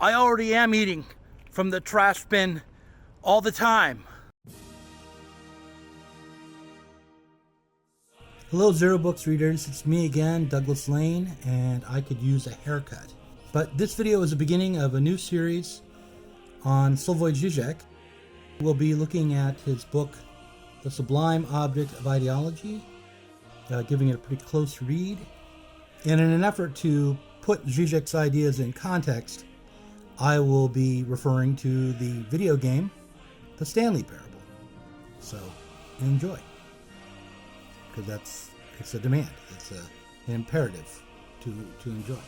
I already am eating from the trash bin all the time. Hello Zero Books readers, it's me again, Douglas Lane, and I could use a haircut. But this video is the beginning of a new series on Slavoj Žižek. We'll be looking at his book, The Sublime Object of Ideology, giving it a pretty close read. And in an effort to put Žižek's ideas in context, I will be referring to the video game, The Stanley Parable. So, enjoy. Because it's a demand, it's an imperative to enjoy.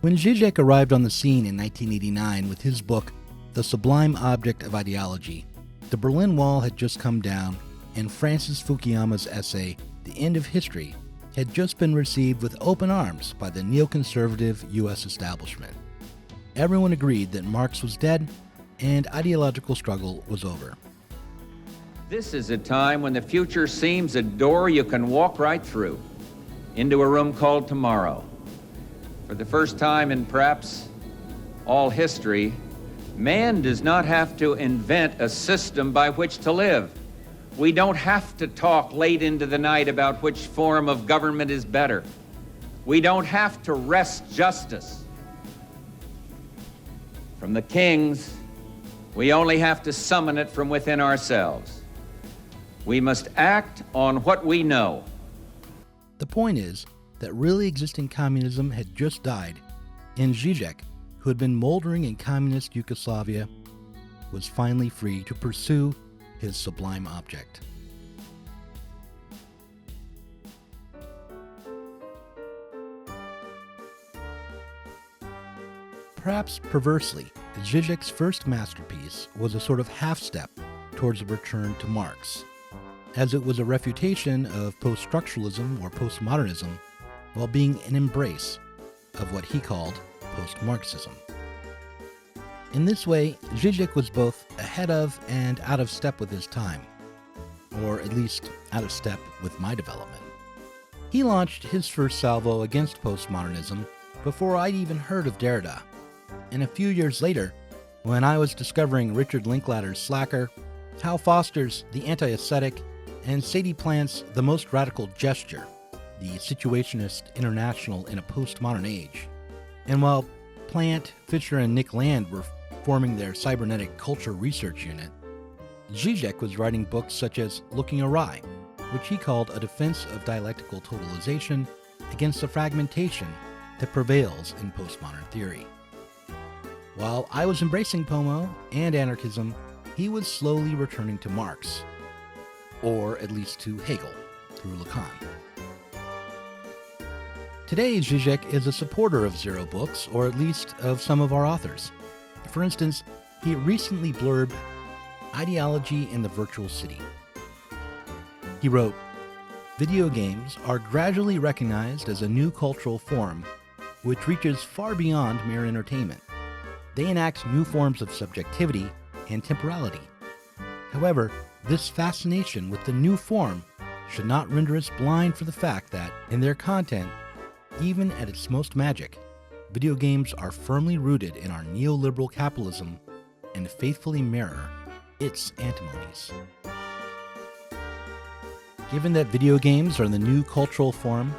When Žižek arrived on the scene in 1989 with his book, The Sublime Object of Ideology, the Berlin Wall had just come down, and Francis Fukuyama's essay, The End of History, had just been received with open arms by the neoconservative U.S. establishment. Everyone agreed that Marx was dead and ideological struggle was over. This is a time when the future seems a door you can walk right through, into a room called tomorrow. For the first time in perhaps all history, man does not have to invent a system by which to live. We don't have to talk late into the night about which form of government is better. We don't have to wrest justice from the kings. We only have to summon it from within ourselves. We must act on what we know. The point is that really existing communism had just died, and Žižek, who had been moldering in communist Yugoslavia, was finally free to pursue his sublime object. Perhaps perversely, Žižek's first masterpiece was a sort of half-step towards a return to Marx, as it was a refutation of post-structuralism or postmodernism while being an embrace of what he called post-Marxism. In this way, Žižek was both ahead of and out of step with his time, or at least out of step with my development. He launched his first salvo against postmodernism before I'd even heard of Derrida, and a few years later, when I was discovering Richard Linklater's Slacker, Hal Foster's The Anti-Ascetic, and Sadie Plant's The Most Radical Gesture, the Situationist International in a Postmodern Age. And while Plant, Fisher, and Nick Land were forming their cybernetic culture research unit, Žižek was writing books such as Looking Awry, which he called a defense of dialectical totalization against the fragmentation that prevails in postmodern theory. While I was embracing Pomo and anarchism, he was slowly returning to Marx, or at least to Hegel through Lacan. Today, Žižek is a supporter of Zero Books, or at least of some of our authors. For instance, he recently blurbed Ideology in the Virtual City. He wrote, "Video games are gradually recognized as a new cultural form which reaches far beyond mere entertainment. They enact new forms of subjectivity and temporality. However, this fascination with the new form should not render us blind for the fact that, in their content, even at its most magic, video games are firmly rooted in our neoliberal capitalism and faithfully mirror its antimonies." Given that video games are the new cultural form,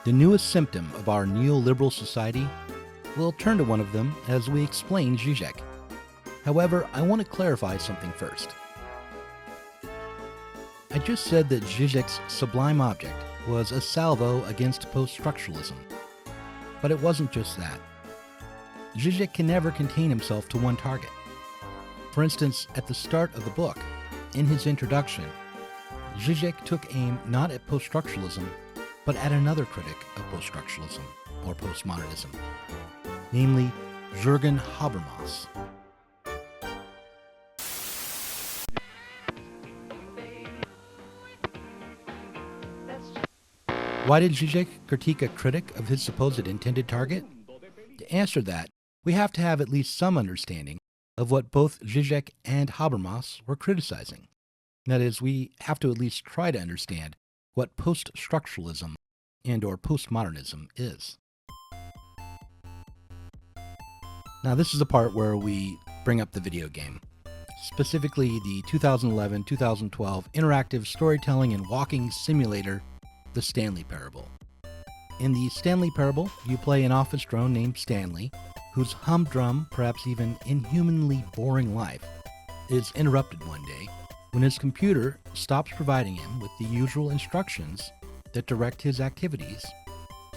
the newest symptom of our neoliberal society, we'll turn to one of them as we explain Žižek. However, I want to clarify something first. I just said that Žižek's sublime object was a salvo against post-structuralism. But it wasn't just that. Žižek can never contain himself to one target. For instance, at the start of the book, in his introduction, Žižek took aim not at post-structuralism, but at another critic of post-structuralism, or postmodernism, namely Jürgen Habermas. Why did Žižek critique a critic of his supposed intended target? To answer that, we have to have at least some understanding of what both Žižek and Habermas were criticizing. That is, we have to at least try to understand what post-structuralism and or postmodernism is. Now, this is the part where we bring up the video game, specifically the 2011-2012 interactive storytelling and walking simulator, The Stanley Parable. In The Stanley Parable, you play an office drone named Stanley, whose humdrum, perhaps even inhumanly boring life is interrupted one day when his computer stops providing him with the usual instructions that direct his activities,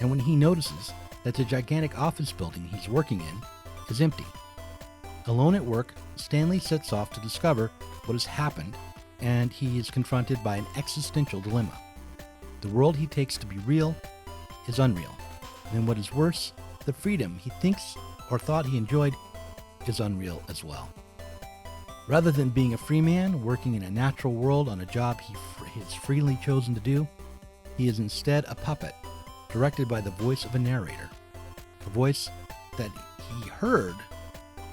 and when he notices that the gigantic office building he's working in is empty. Alone at work, Stanley sets off to discover what has happened, and he is confronted by an existential dilemma. The world he takes to be real is unreal, and what is worse, the freedom he thinks or thought he enjoyed is unreal as well. Rather than being a free man working in a natural world on a job he has freely chosen to do, he is instead a puppet directed by the voice of a narrator, a voice that he heard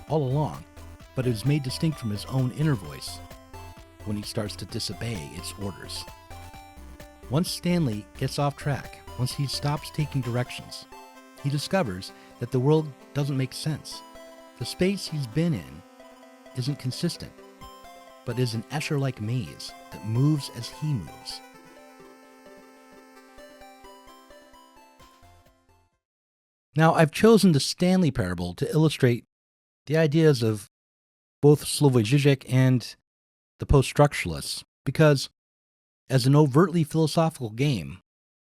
all along, but is made distinct from his own inner voice when he starts to disobey its orders. Once Stanley gets off track, once he stops taking directions, he discovers that the world doesn't make sense. The space he's been in isn't consistent, but is an Escher-like maze that moves as he moves. Now, I've chosen the Stanley Parable to illustrate the ideas of both Slavoj Žižek and the post-structuralists, because as an overtly philosophical game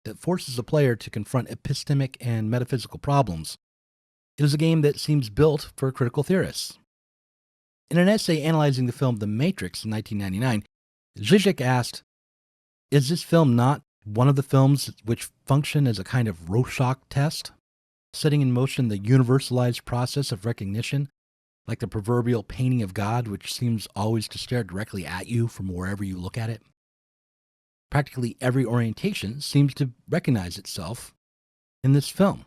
that forces the player to confront epistemic and metaphysical problems, it is a game that seems built for critical theorists. In an essay analyzing the film The Matrix in 1999, Zizek asked, "Is this film not one of the films which function as a kind of Rorschach test, setting in motion the universalized process of recognition, like the proverbial painting of God, which seems always to stare directly at you from wherever you look at it? Practically every orientation seems to recognize itself in this film."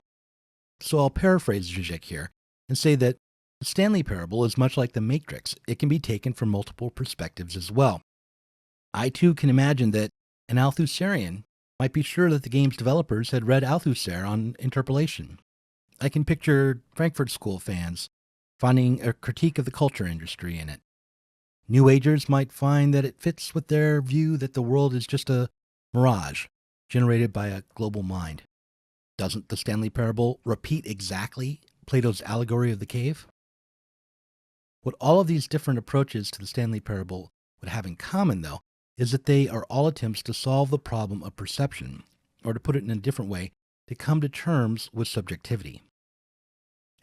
So I'll paraphrase Žižek here and say that the Stanley Parable is much like the Matrix. It can be taken from multiple perspectives as well. I too can imagine that an Althusserian might be sure that the game's developers had read Althusser on interpolation. I can picture Frankfurt School fans finding a critique of the culture industry in it. New Agers might find that it fits with their view that the world is just a mirage generated by a global mind. Doesn't the Stanley Parable repeat exactly Plato's allegory of the cave? What all of these different approaches to the Stanley Parable would have in common, though, is that they are all attempts to solve the problem of perception, or to put it in a different way, to come to terms with subjectivity.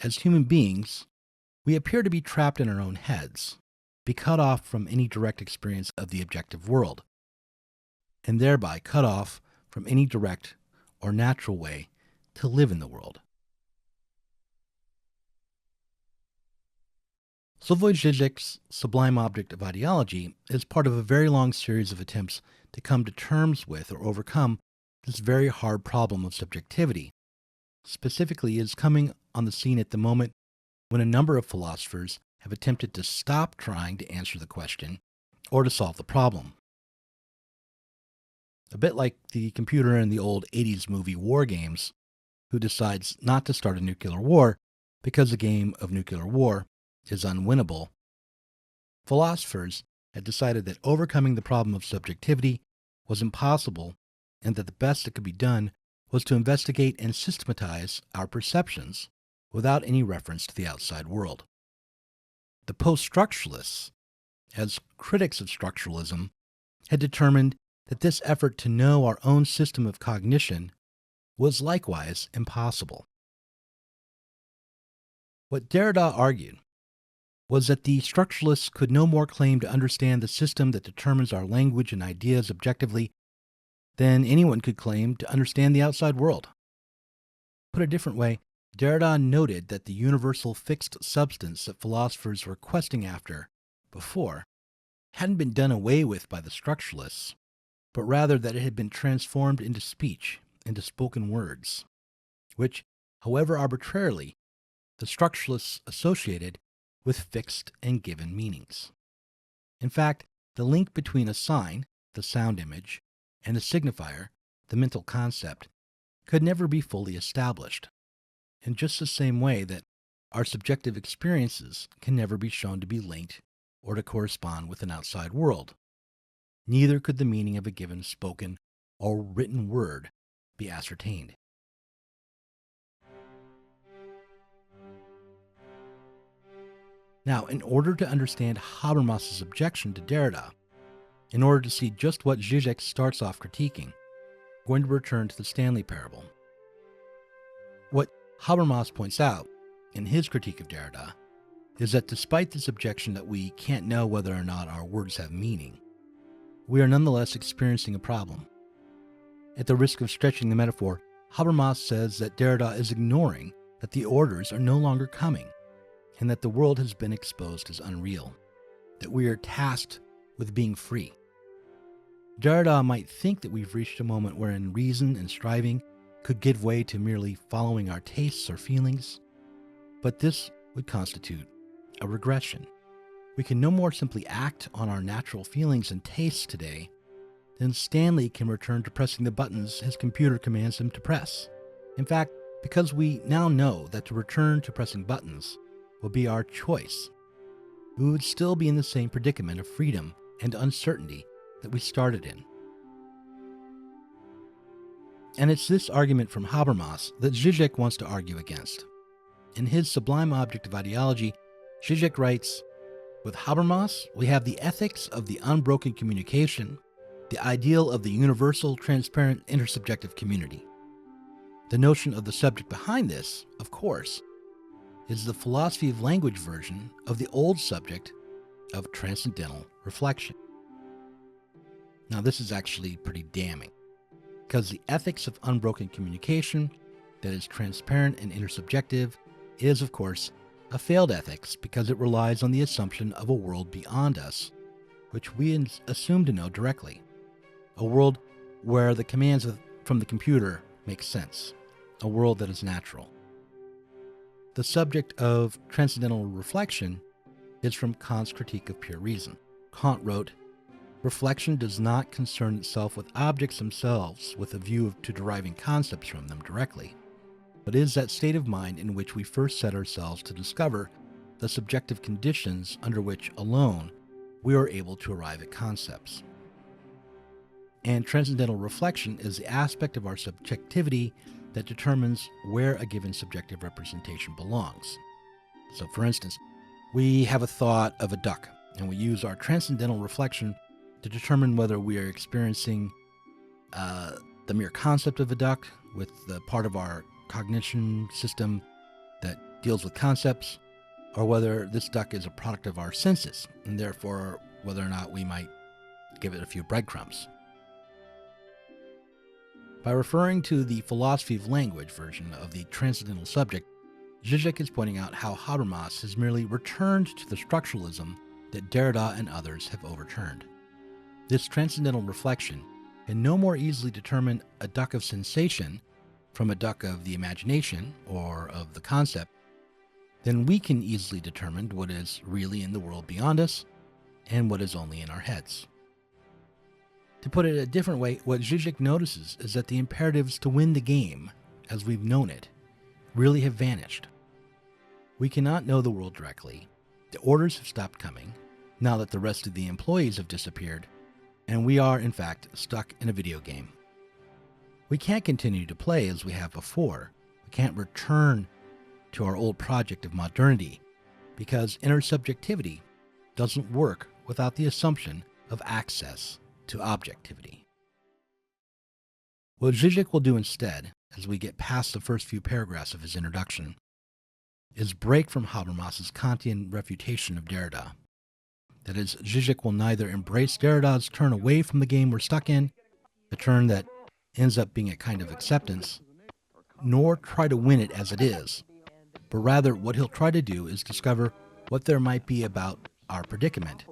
As human beings, we appear to be trapped in our own heads, be cut off from any direct experience of the objective world, and thereby cut off from any direct or natural way to live in the world. Slavoj Žižek's Sublime Object of Ideology is part of a very long series of attempts to come to terms with or overcome this very hard problem of subjectivity. Specifically, it is coming on the scene at the moment when a number of philosophers have attempted to stop trying to answer the question or to solve the problem. A bit like the computer in the old 80s movie War Games, who decides not to start a nuclear war because the game of nuclear war is unwinnable. Philosophers had decided that overcoming the problem of subjectivity was impossible, and that the best that could be done was to investigate and systematize our perceptions without any reference to the outside world. The post-structuralists, as critics of structuralism, had determined that this effort to know our own system of cognition was likewise impossible. What Derrida argued was that the structuralists could no more claim to understand the system that determines our language and ideas objectively than anyone could claim to understand the outside world. Put a different way, Derrida noted that the universal fixed substance that philosophers were questing after before hadn't been done away with by the structuralists, but rather that it had been transformed into speech, into spoken words, which, however arbitrarily, the structuralists associated with fixed and given meanings. In fact, the link between a sign, the sound image, and a signifier, the mental concept, could never be fully established, in just the same way that our subjective experiences can never be shown to be linked or to correspond with an outside world. Neither could the meaning of a given spoken or written word be ascertained. Now, in order to understand Habermas's objection to Derrida, in order to see just what Žižek starts off critiquing, we're going to return to the Stanley Parable. What Habermas points out in his critique of Derrida is that despite this objection that we can't know whether or not our words have meaning, we are nonetheless experiencing a problem. At the risk of stretching the metaphor, Habermas says that Derrida is ignoring that the orders are no longer coming, and that the world has been exposed as unreal, that we are tasked with being free. Derrida might think that we've reached a moment wherein reason and striving could give way to merely following our tastes or feelings, but this would constitute a regression. We can no more simply act on our natural feelings and tastes today than Stanley can return to pressing the buttons his computer commands him to press. In fact, because we now know that to return to pressing buttons will be our choice, we would still be in the same predicament of freedom and uncertainty that we started in. And it's this argument from Habermas that Žižek wants to argue against. In his Sublime Object of Ideology, Žižek writes, "With Habermas, we have the ethics of the unbroken communication, the ideal of the universal, transparent, intersubjective community. The notion of the subject behind this, of course, is the philosophy of language version of the old subject of transcendental reflection." Now, this is actually pretty damning, because the ethics of unbroken communication that is transparent and intersubjective is, of course, a failed ethics because it relies on the assumption of a world beyond us, which we assume to know directly. A world where the commands from the computer make sense. A world that is natural. The subject of transcendental reflection is from Kant's Critique of Pure Reason. Kant wrote, "Reflection does not concern itself with objects themselves with a view to deriving concepts from them directly, but is that state of mind in which we first set ourselves to discover the subjective conditions under which alone we are able to arrive at concepts. And transcendental reflection is the aspect of our subjectivity that determines where a given subjective representation belongs. So, for instance, we have a thought of a duck, and we use our transcendental reflection to determine whether we are experiencing the mere concept of a duck with the part of our cognition system that deals with concepts, or whether this duck is a product of our senses, and therefore whether or not we might give it a few breadcrumbs. By referring to the philosophy of language version of the transcendental subject, Žižek is pointing out how Habermas has merely returned to the structuralism that Derrida and others have overturned. This transcendental reflection can no more easily determine a duck of sensation from a duck of the imagination or of the concept than we can easily determine what is really in the world beyond us and what is only in our heads. To put it a different way, what Žižek notices is that the imperatives to win the game, as we've known it, really have vanished. We cannot know the world directly. The orders have stopped coming, now that the rest of the employees have disappeared, and we are, in fact, stuck in a video game. We can't continue to play as we have before. We can't return to our old project of modernity, because intersubjectivity doesn't work without the assumption of access to objectivity. What Žižek will do instead, as we get past the first few paragraphs of his introduction, is break from Habermas's Kantian refutation of Derrida. That is, Žižek will neither embrace Derrida's turn away from the game we're stuck in, a turn that ends up being a kind of acceptance, nor try to win it as it is, but rather what he'll try to do is discover what there might be about our predicament,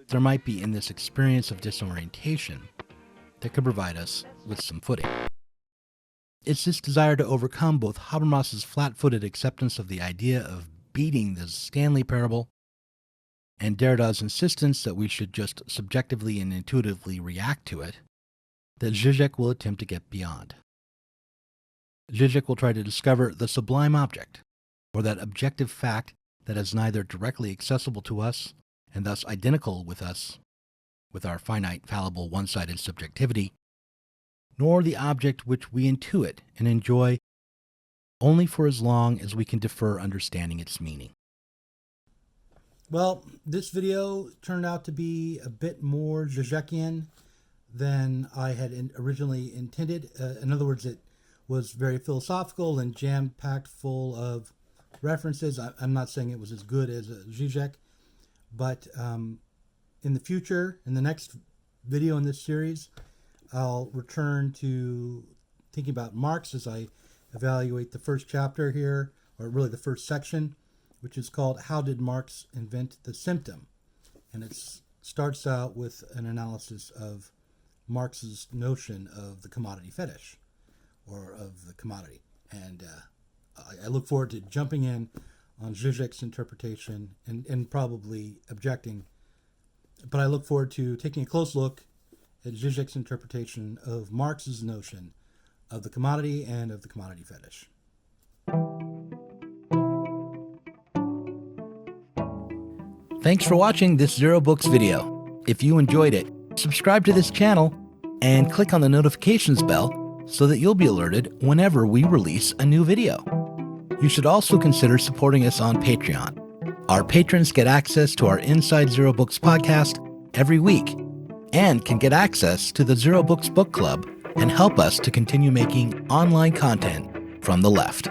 there might be in this experience of disorientation that could provide us with some footing. It's this desire to overcome both Habermas's flat-footed acceptance of the idea of beating the Stanley Parable and Derrida's insistence that we should just subjectively and intuitively react to it that Žižek will attempt to get beyond. Žižek will try to discover the sublime object, or that objective fact that is neither directly accessible to us and thus identical with us, with our finite, fallible, one-sided subjectivity, nor the object which we intuit and enjoy only for as long as we can defer understanding its meaning. Well, this video turned out to be a bit more Žižekian than I had originally intended. In other words, it was very philosophical and jam-packed full of references. I'm not saying it was as good as Žižek, but in the future, in the next video in this series, I'll return to thinking about Marx as I evaluate the first chapter here, or really the first section, which is called How Did Marx Invent the Symptom? And it starts out with an analysis of Marx's notion of the commodity fetish, or of the commodity. And I look forward to jumping in on Žižek's interpretation and probably objecting. But I look forward to taking a close look at Žižek's interpretation of Marx's notion of the commodity and of the commodity fetish. Thanks for watching this Zero Books video. If you enjoyed it, subscribe to this channel and click on the notifications bell so that you'll be alerted whenever we release a new video. You should also consider supporting us on Patreon. Our patrons get access to our Inside Zero Books podcast every week and can get access to the Zero Books Book Club and help us to continue making online content from the left.